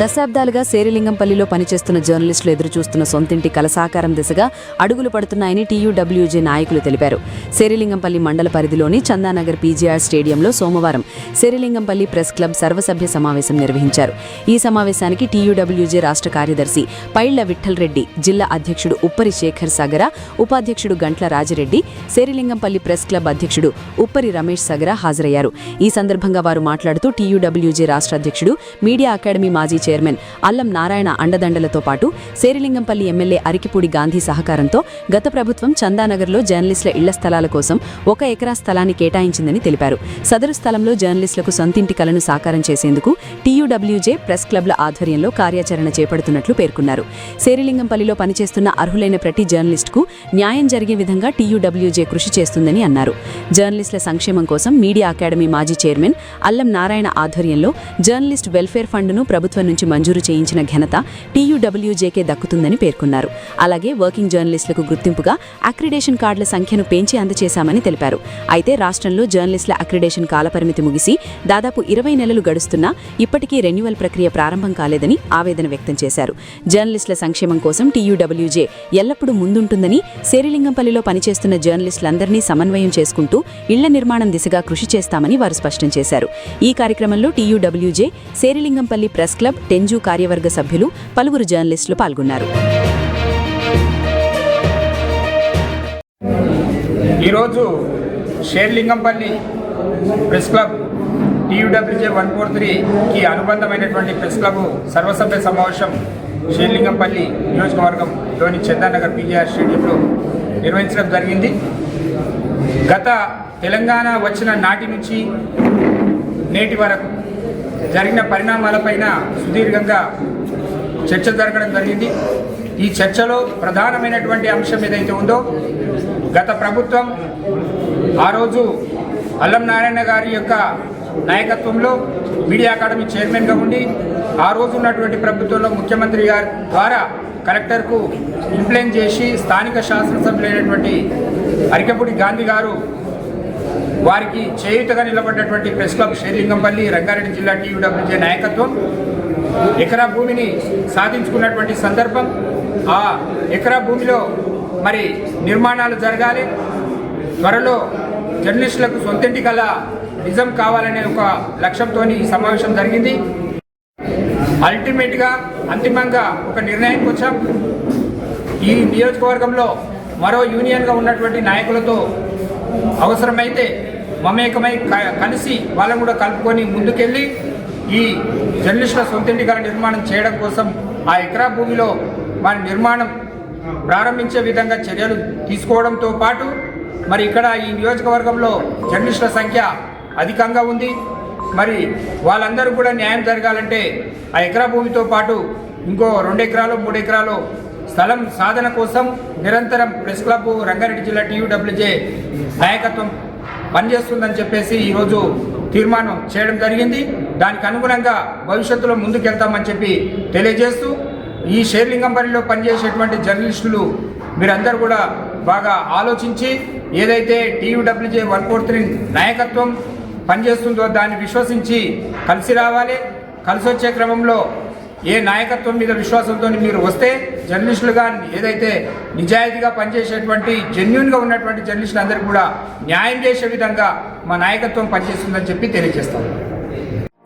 దశాబ్దాలుగా శేరిలింగంపల్లిలో పనిచేస్తున్న జర్నలిస్టులు ఎదురుచూస్తున్న సొంతింటి కల సాకారం దిశగా అడుగులు పడుతున్నాయని టీయూడబ్ల్యూజే నాయకులు తెలిపారు. శేరిలింగంపల్లి మండల పరిధిలోని చందానగర్ పీజీఆర్ స్టేడియంలో సోమవారం శేరిలింగంపల్లి ప్రెస్ క్లబ్ సర్వసభ్య సమావేశం నిర్వహించారు. ఈ సమావేశానికి టీయూడబ్ల్యూజే రాష్ట్ర కార్యదర్శి పైళ్ల విఠల్ రెడ్డి, జిల్లా అధ్యక్షుడు ఉప్పరి శేఖర్ సగర, ఉపాధ్యక్షుడు గంట్ల రాజిరెడ్డి, శేరిలింగంపల్లి ప్రెస్ క్లబ్ అధ్యక్షుడు ఉప్పరి రమేష్ సగర హాజరయ్యారు. ఈ సందర్భంగా వారు మాట్లాడుతూ టీయూడబ్ల్యూజే రాష్ట్ర అధ్యక్షుడు, మీడియా అకాడమీ మాజీ చైర్మన్ అల్లం నారాయణ అండదండలతో పాటు శేరిలింగంపల్లి ఎమ్మెల్యే అరికిపూడి గాంధీ సహకారంతో గత ప్రభుత్వం చందానగర్లో జర్నలిస్టుల ఇళ్ల స్థలాల కోసం 1 ఎకరా స్థలాన్ని కేటాయించిందని తెలిపారు. సదరు స్థలంలో జర్నలిస్టులకు సొంతింటి కలను సాకారం చేసేందుకు టీయూడబ్ల్యూజే ప్రెస్ క్లబ్ల ఆధ్వర్యంలో కార్యాచరణ చేపడుతున్నట్లు పేర్కొన్నారు. శేరిలింగంపల్లిలో పనిచేస్తున్న అర్హులైన ప్రతి జర్నలిస్టుకు న్యాయం జరిగే విధంగా టీయూడబ్ల్యూజే కృషి చేస్తుందని అన్నారు. జర్నలిస్టుల సంక్షేమం కోసం మీడియా అకాడమీ మాజీ చైర్మన్ అల్లం నారాయణ ఆధ్వర్యంలో జర్నలిస్ట్ వెల్ఫేర్ ఫండ్ను ప్రభుత్వం నుంచి మంజూరు చేయించిన ఘనత టీయూడబ్ల్యూజేకే దక్కుతుందని పేర్కొన్నారు. అలాగే వర్కింగ్ జర్నలిస్టులకు గుర్తింపుగా అక్రిడేషన్ కార్డుల సంఖ్యను పెంచి అందజేశామని తెలిపారు. అయితే రాష్ట్రంలో జర్నలిస్టుల అక్రిడేషన్ కాలపరిమితి ముగిసి దాదాపు 20 నెలలు గడుస్తున్నా ఇప్పటికీ రెన్యువల్ ప్రక్రియ ప్రారంభం కాలేదని ఆవేదన వ్యక్తం చేశారు. జర్నలిస్టుల సంక్షేమం కోసం టీయూడబ్ల్యూజే ఎల్లప్పుడూ ముందుంటుందని, శేరిలింగంపల్లిలో పనిచేస్తున్న జర్నలిస్టులందరినీ సమన్వయం చేసుకుంటూ ఇళ్ల నిర్మాణం దిశగా కృషి చేస్తామని వారు స్పష్టం చేశారు. ఈ కార్యక్రమంలో టీయూడబ్ల్యూజే, శేరిలింగంపల్లి ప్రెస్ క్లబ్, టెంజు కార్యవర్గ సభ్యులు, పలువురు జర్నలిస్టులు పాల్గొన్నారు. ఈరోజు శేరిలింగంపల్లి ప్రెస్ క్లబ్ టీయూడబ్ల్యూజే 143కి అనుబంధమైనటువంటి ప్రెస్ క్లబ్ సర్వసభ్య సమావేశం శేరిలింగంపల్లి నియోజకవర్గంలోని చందానగర్ పీజీఆర్ స్టేడియంలో నిర్వహించడం జరిగింది. గత తెలంగాణ వచ్చిన నాటి నుంచి నేటి వరకు జరిగిన పరిణామాలపైన సుదీర్ఘంగా చర్చ జరగడం జరిగింది. ఈ చర్చలో ప్రధానమైనటువంటి అంశం ఏదైతే ఉందో, గత ప్రభుత్వం ఆ రోజు అల్లం నారాయణ గారి యొక్క నాయకత్వంలో మీడియా అకాడమీ చైర్మన్గా ఉండి ఆ రోజు ఉన్నటువంటి ప్రభుత్వంలో ముఖ్యమంత్రి గారి ద్వారా కలెక్టర్కు ఇంప్లైన్ చేసి స్థానిక శాసనసభ్యులైనటువంటి అరికపూడి గాంధీ గారు వారికి చేయుతగా నిలబడ్డటువంటి ప్రెస్ క్లబ్ శేరిలింగంపల్లి రంగారెడ్డి జిల్లా టీయూడబ్ల్యూజే నాయకత్వం ఎకరా భూమిని సాధించుకున్నటువంటి సందర్భం. ఆ ఎకరా భూమిలో మరి నిర్మాణాలు జరగాలి, త్వరలో జర్నలిస్టులకు సొంతింటి కల నిజం కావాలనే ఒక లక్ష్యంతో ఈ సమావేశం జరిగింది. అల్టిమేట్గా అంతిమంగా ఒక నిర్ణయానికి వచ్చాం. ఈ నియోజకవర్గంలో మరో యూనియన్గా ఉన్నటువంటి నాయకులతో అవసరమైతే మమేకమై కలిసి వాళ్ళని కూడా కలుపుకొని ముందుకెళ్ళి ఈ జర్నలిస్టుల సొంతింటి కల నిర్మాణం చేయడం కోసం ఆ ఎకరా భూమిలో వారి నిర్మాణం ప్రారంభించే విధంగా చర్యలు తీసుకోవడంతో పాటు మరి ఇక్కడ ఈ నియోజకవర్గంలో జర్నలిస్టుల సంఖ్య అధికంగా ఉంది. మరి వాళ్ళందరూ కూడా న్యాయం జరగాలంటే ఆ ఎకరా భూమితో పాటు ఇంకో 2 ఎకరాలు 3 ఎకరాలు స్థలం సాధన కోసం నిరంతరం ప్రెస్ క్లబ్ రంగారెడ్డి జిల్లా టీయూడబ్ల్యూజే నాయకత్వం పనిచేస్తుందని చెప్పేసి ఈరోజు తీర్మానం చేయడం జరిగింది. దానికి అనుగుణంగా భవిష్యత్తులో ముందుకెళ్తామని చెప్పి తెలియజేస్తూ, ఈ శేరిలింగంపల్లిలో పనిచేసేటువంటి జర్నలిస్టులు మీరందరూ కూడా బాగా ఆలోచించి ఏదైతే టీయూడబ్ల్యూజే 143 నాయకత్వం పనిచేస్తుందో దాన్ని విశ్వసించి కలిసి రావాలి. కలిసి వచ్చే క్రమంలో ఏ నాయకత్వం మీద విశ్వాసంతో మీరు వస్తే జర్నలిస్టులుగా ఏదైతే నిజాయితీగా పనిచేసేటువంటి జెన్యూన్గా ఉన్నటువంటి జర్నలిస్టులందరికీ కూడా న్యాయం చేసే విధంగా మా నాయకత్వం పనిచేస్తుందని చెప్పి తెలియజేస్తాం.